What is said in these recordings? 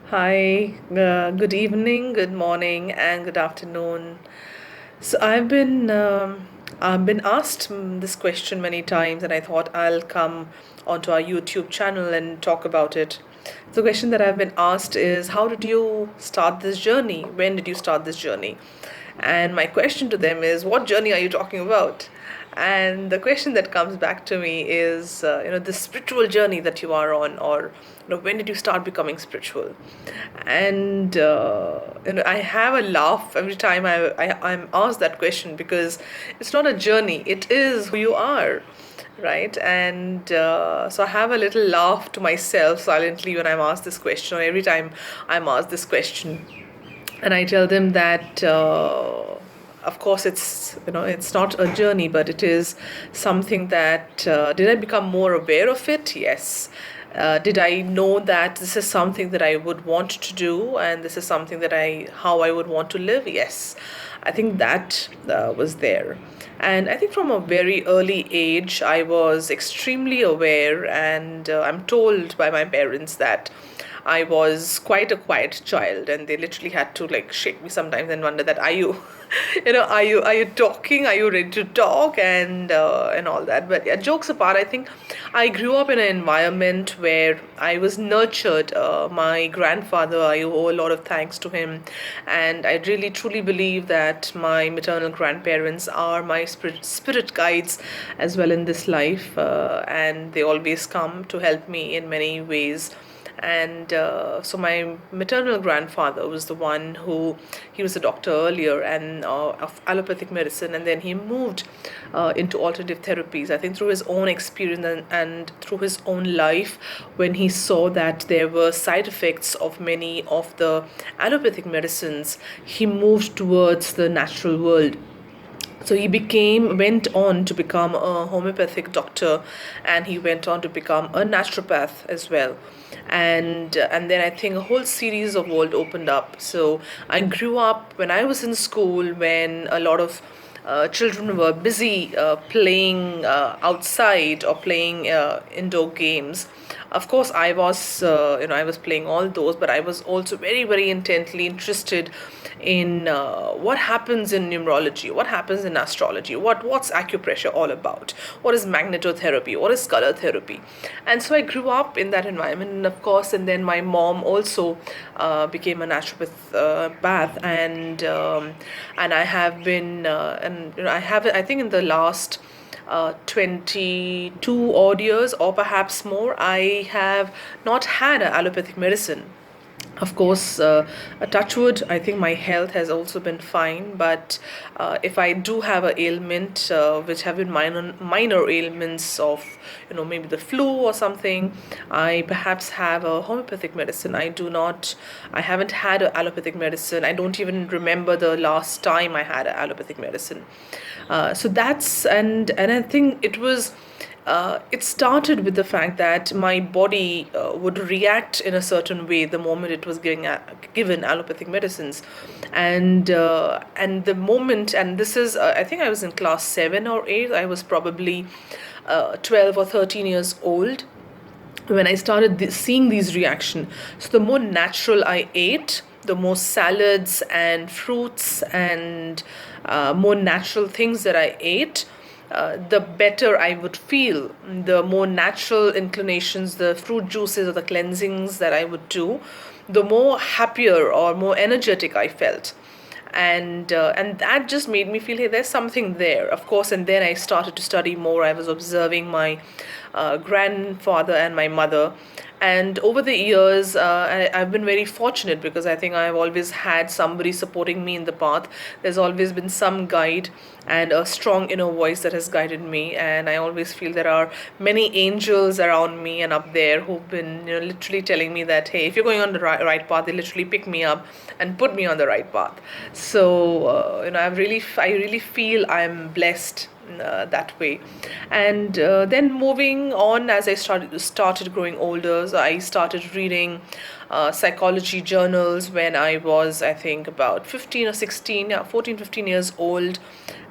Hi, good evening, good morning, and good afternoon. So I've been asked this question many times, and I thought I'll come onto our YouTube channel and talk about it. The question that I've been asked is, how did you start this journey? When did you start this journey? And my question to them is, what journey are you talking about? And the question that comes back to me is, the spiritual journey that you are on, or when did you start becoming spiritual? And I have a laugh every time I'm asked that question because it's not a journey; it is who you are, right? And so I have a little laugh to myself silently when I'm asked this question, or every time I'm asked this question, and I tell them that of course it's not a journey, but it is something that did I become more aware of it? Yes. Did I know that this is something that I would want to do, and this is something that how I would want to live? Yes. I think that was there. And I think from a very early age, I was extremely aware, and I'm told by my parents that I was quite a quiet child, and they literally had to like shake me sometimes and wonder that are you, are you talking? Are you ready to talk? And all that. But yeah, jokes apart, I think I grew up in an environment where I was nurtured. My grandfather, I owe a lot of thanks to him, and I really truly believe that my maternal grandparents are my spirit guides as well in this life, and they always come to help me in many ways. And so my maternal grandfather was the one who, he was a doctor earlier and of allopathic medicine, and then he moved into alternative therapies, I think through his own experience, and through his own life, when he saw that there were side effects of many of the allopathic medicines, he moved towards the natural world. So he went on to become a homeopathic doctor, and he went on to become a naturopath as well. And then I think a whole series of world opened up. So I grew up when I was in school, when a lot of children were busy playing outside or playing indoor games. Of course, I was playing all those, but I was also very, very intently interested in what happens in numerology, what happens in astrology, what's acupressure all about, what is magnetotherapy, what is color therapy. And so I grew up in that environment, and of course, and then my mom also became a naturopath bath, and I have been and I have, I think, in the last 22 odd years or perhaps more, I have not had an allopathic medicine. Of course, a touch wood, I think my health has also been fine. But if I do have a ailment, which have been minor ailments of, maybe the flu or something, I perhaps have a homeopathic medicine. I haven't had an allopathic medicine. I don't even remember the last time I had an allopathic medicine. So that's and I think it started with the fact that my body would react in a certain way the moment it was given allopathic medicines, and the moment, and this is I think I was in class 7 or 8. I was probably 12 or 13 years old when I started seeing these reaction. So the more natural I ate, the more salads and fruits and more natural things that I ate, the better I would feel. The more natural inclinations, the fruit juices or the cleansings that I would do, the more happier or more energetic I felt. And that just made me feel, hey, there's something there, of course. And then I started to study more. I was observing my grandfather and my mother, and over the years, I've been very fortunate because I think I've always had somebody supporting me in the path. There's always been some guide and a strong inner voice that has guided me. And I always feel there are many angels around me and up there who've been, literally telling me that, hey, if you're going on the right path, they literally pick me up and put me on the right path. So, I really feel I'm blessed that way. And then moving on, as I started growing older, so I started reading psychology journals when I was, I think, about 15 or 16, yeah, 14, 15 years old.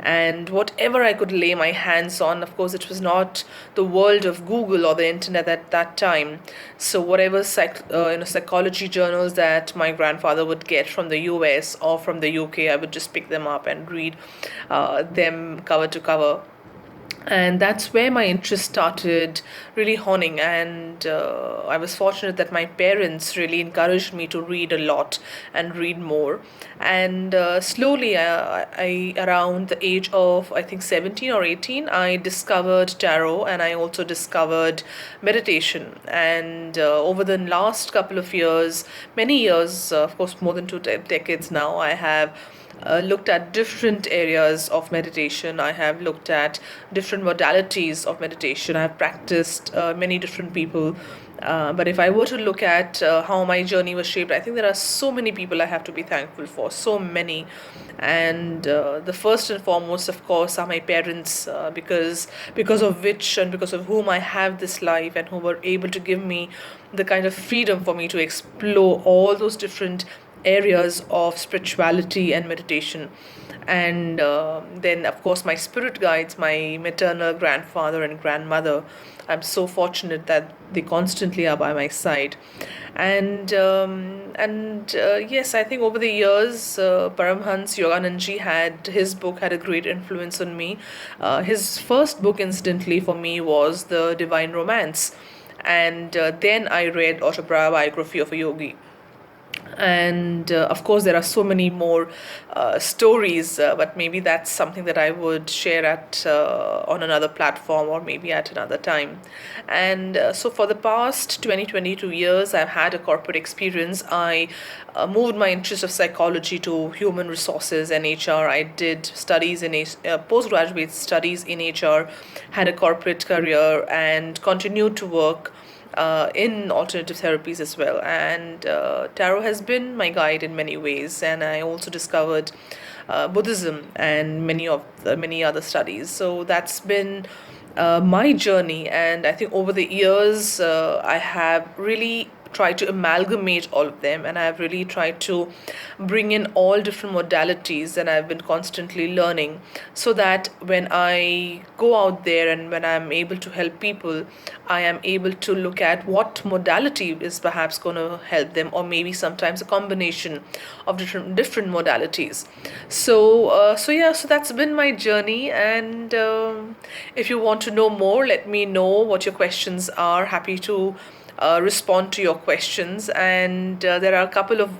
and whatever I could lay my hands on. Of course, it was not the world of Google or the internet at that time. So whatever psychology journals that my grandfather would get from the US or from the UK, I would just pick them up and read them cover to cover. And that's where my interest started really honing. And I was fortunate that my parents really encouraged me to read a lot and read more. And slowly, around the age of, I think, 17 or 18, I discovered tarot, and I also discovered meditation. And over the last couple of years, many years, of course more than two decades now, I have looked at different areas of meditation. I have looked at different modalities of meditation. I have practiced many different people. But if I were to look at how my journey was shaped, I think there are so many people I have to be thankful for, so many. And the first and foremost, of course, are my parents, because of which and because of whom I have this life, and who were able to give me the kind of freedom for me to explore all those different areas of spirituality and meditation. And then, of course, my spirit guides, my maternal grandfather and grandmother. I'm so fortunate that they constantly are by my side. And yes, I think over the years, Paramhans Yogananji had his book had a great influence on me. His first book, incidentally, for me was The Divine Romance, and then I read Autobiography of a Yogi. And of course, there are so many more stories, but maybe that's something that I would share at on another platform, or maybe at another time. And so for the past 22 years, I've had a corporate experience. I moved my interest of psychology to human resources and HR. I did studies in postgraduate studies in HR, had a corporate career, and continued to work in alternative therapies as well. And tarot has been my guide in many ways. And I also discovered Buddhism and many other studies. So that's been my journey. And I think over the years, I have really try to amalgamate all of them, and I've really tried to bring in all different modalities, and I've been constantly learning, so that when I go out there and when I'm able to help people, I am able to look at what modality is perhaps going to help them, or maybe sometimes a combination of different modalities. So yeah, so that's been my journey. And if you want to know more, let me know what your questions are. Happy to respond to your questions. And there are a couple of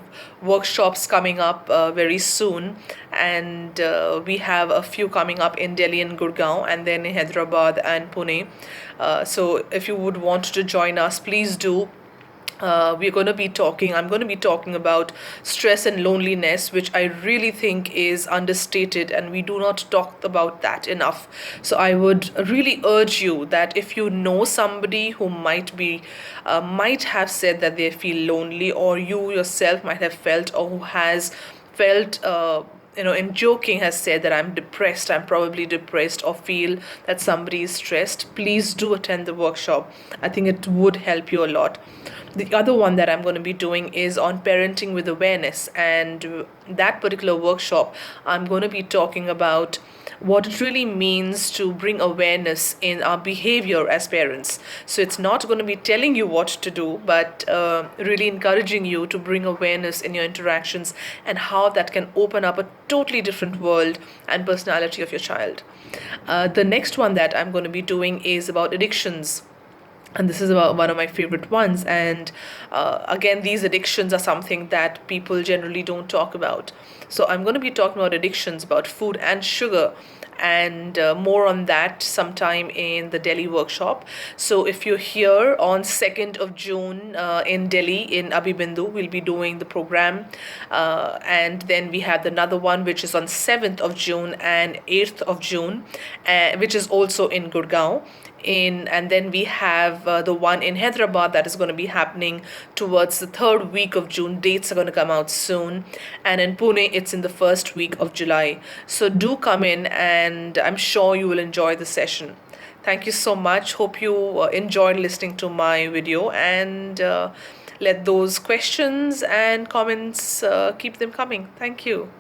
workshops coming up very soon, and we have a few coming up in Delhi and Gurgaon, and then in Hyderabad and Pune. So if you would want to join us, please do. I'm going to be talking about stress and loneliness, which I really think is understated, and we do not talk about that enough. So I would really urge you that if you know somebody who might have said that they feel lonely, or you yourself might have felt, or who has felt, in joking has said that I'm probably depressed, or feel that somebody is stressed, please do attend the workshop. I think it would help you a lot. The other one that I'm going to be doing is on parenting with awareness, and that particular workshop, I'm going to be talking about what it really means to bring awareness in our behavior as parents. So it's not going to be telling you what to do, but really encouraging you to bring awareness in your interactions, and how that can open up a totally different world and personality of your child. The next one that I'm going to be doing is about addictions, and this is about one of my favorite ones. And again, these addictions are something that people generally don't talk about. So I'm going to be talking about addictions, about food and sugar, and more on that sometime in the Delhi workshop. So if you're here on 2nd of June in Delhi, in Abhibindu, we'll be doing the program. And then we have another one which is on 7th of June and 8th of June, which is also in Gurgaon. And then we have the one in Hyderabad that is going to be happening towards the third week of June. Dates are going to come out soon. And in Pune, it's in the first week of July. So do come in, and I'm sure you will enjoy the session. Thank you so much. Hope you enjoyed listening to my video, and let those questions and comments keep them coming. Thank you.